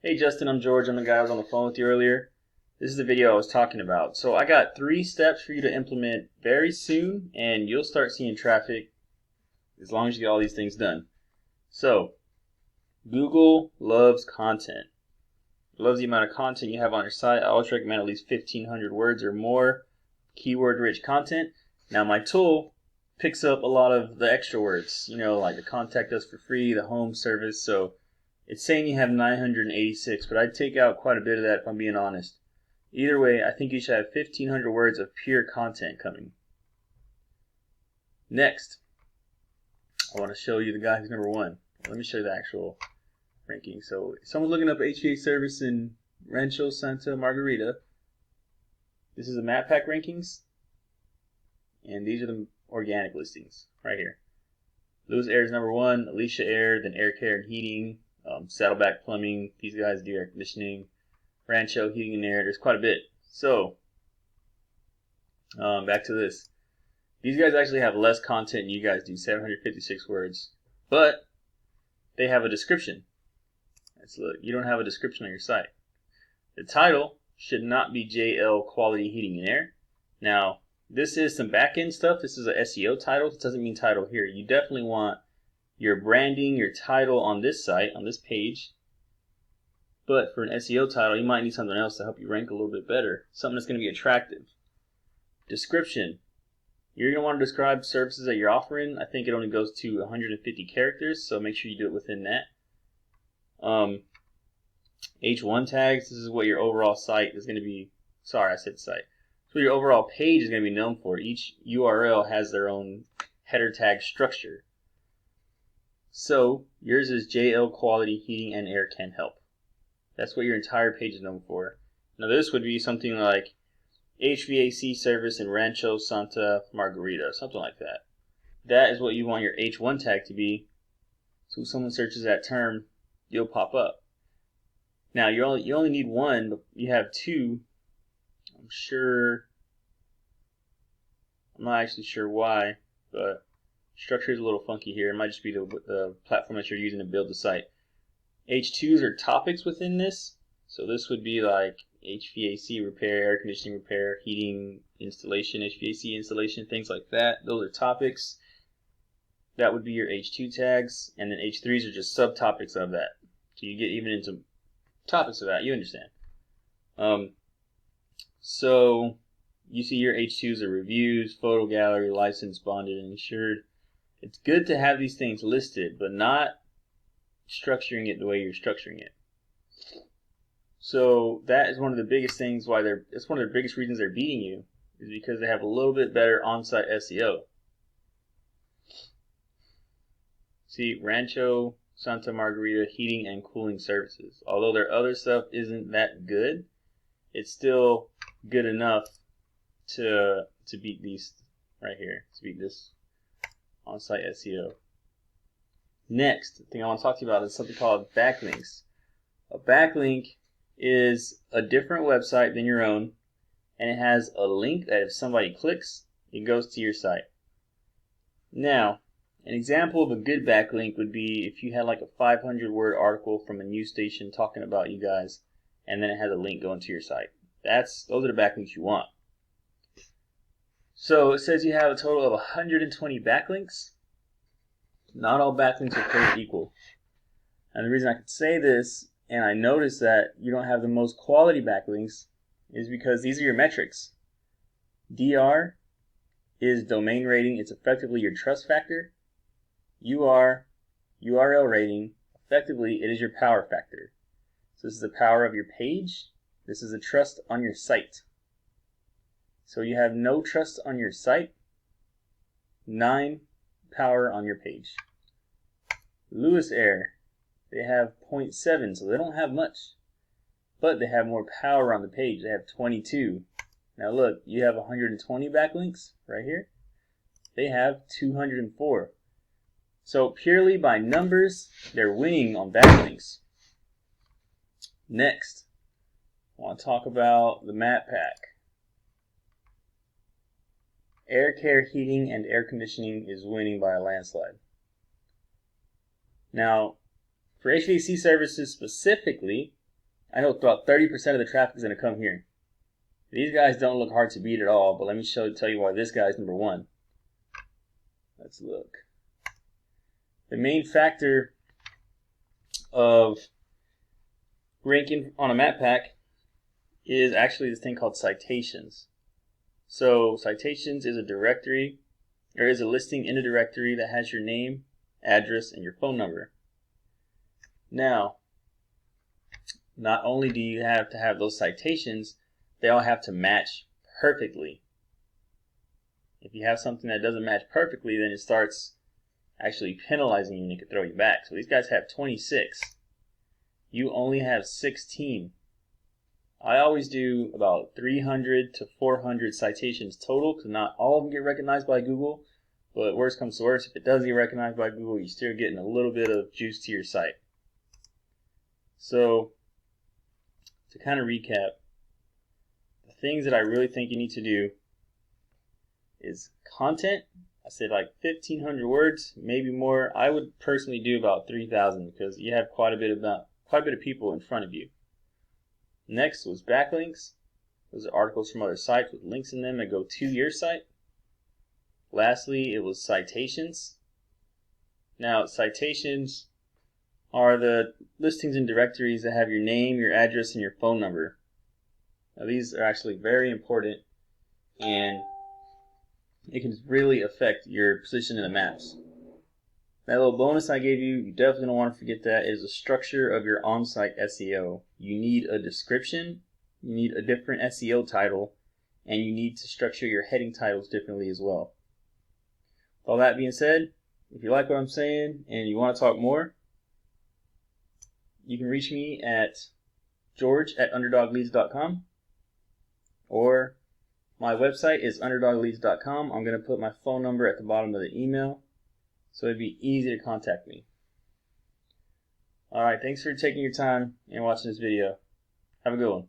Hey Justin, I'm George. I'm the guy I was on the phone with you earlier. This is the video I was talking about. So I got 3 steps for you to implement very soon, and you'll start seeing traffic as long as you get all these things done. So, Google loves content. It loves the amount of content you have on your site. I always recommend at least 1,500 words or more, keyword-rich content. Now my tool picks up a lot of the extra words, like the contact us for free, the home service. So it's saying you have 986, but I'd take out quite a bit of that if I'm being honest. Either way, I think you should have 1,500 words of pure content coming. Next, I want to show you the guy who's number 1. Let me show you the actual ranking. So if someone's looking up HVAC service in Rancho Santa Margarita, this is the map pack rankings, and these are the organic listings right here. Lewis Air is number 1, Alicia Air, then Air Care and Heating, Saddleback Plumbing, these guys do air conditioning, Rancho Heating and Air, there's quite a bit. So, back to this. These guys actually have less content than you guys do, 756 words, but they have a description. Let's look. You don't have a description on your site. The title should not be JL Quality Heating and Air. Now, this is some back-end stuff. This is an SEO title. It doesn't mean title here. You definitely want your branding, your title on this site, on this page. But for an SEO title, you might need something else to help you rank a little bit better. Something that's going to be attractive. Description. You're going to want to describe services that you're offering. I think it only goes to 150 characters, so make sure you do it within that. H1 tags. This is what your overall site is going to be. Sorry, I said site. So your overall page is going to be known for. Each URL has their own header tag structure. So yours is JL Quality Heating and Air Can Help. That's what your entire page is known for. Now this would be something like HVAC service in Rancho Santa Margarita, something like that. That is what you want your H1 tag to be. So if someone searches that term, you'll pop up. Now you only need 1, but you have 2. I'm not actually sure why, but structure is a little funky here. It might just be the platform that you're using to build the site. H2s are topics within this. So this would be like HVAC repair, air conditioning repair, heating installation, HVAC installation, things like that. Those are topics. That would be your H2 tags. And then H3s are just subtopics of that. So you get even into topics of that. You understand. So you see your H2s are reviews, photo gallery, licensed, bonded, and insured. It's good to have these things listed, but not structuring it the way you're structuring it. So that is one of the biggest things why it's one of the biggest reasons they're beating you, is because they have a little bit better on-site SEO. See, Rancho Santa Margarita Heating and Cooling Services. Although their other stuff isn't that good, it's still good enough to beat these right here, to beat this on-site SEO. Next thing I want to talk to you about is something called backlinks. A backlink is a different website than your own, and it has a link that if somebody clicks, it goes to your site. Now, an example of a good backlink would be if you had like a 500-word article from a news station talking about you guys, and then it has a link going to your site. Those are the backlinks you want. So it says you have a total of 120 backlinks. Not all backlinks are created equal. And the reason I can say this, and I notice that you don't have the most quality backlinks, is because these are your metrics. DR is domain rating. It's effectively your trust factor. UR, URL rating, effectively it is your power factor. So this is the power of your page. This is the trust on your site. So you have no trust on your site, 9 power on your page. Lewis Air, they have 0.7, so they don't have much, but they have more power on the page. They have 22. Now look, you have 120 backlinks right here. They have 204. So purely by numbers, they're winning on backlinks. Next, I want to talk about the map pack. Air Care Heating and Air Conditioning is winning by a landslide. Now, for HVAC services specifically, I know about 30% of the traffic is going to come here. These guys don't look hard to beat at all, but let me tell you why this guy's number one. Let's look. The main factor of ranking on a map pack is actually this thing called citations. So citations is a directory, or is a listing in a directory that has your name, address, and your phone number. Now, not only do you have to have those citations, they all have to match perfectly. If you have something that doesn't match perfectly, then it starts actually penalizing you and it could throw you back. So these guys have 26. You only have 16. I always do about 300 to 400 citations total, because not all of them get recognized by Google. But worst comes to worst, if it does get recognized by Google, you're still getting a little bit of juice to your site. So, to kind of recap, the things that I really think you need to do is content. I said like 1,500 words, maybe more. I would personally do about 3,000 because you have quite a bit of people in front of you. Next was backlinks. Those are articles from other sites with links in them that go to your site. Lastly, it was citations. Now, citations are the listings and directories that have your name, your address, and your phone number. Now, these are actually very important, and it can really affect your position in the maps. That little bonus I gave you, you definitely don't want to forget that, is the structure of your on-site SEO. You need a description, you need a different SEO title, and you need to structure your heading titles differently as well. With all that being said, if you like what I'm saying and you want to talk more, you can reach me at george@underdogleads.com, or my website is underdogleads.com. I'm going to put my phone number at the bottom of the email, so it'd be easy to contact me. Alright, thanks for taking your time and watching this video. Have a good one.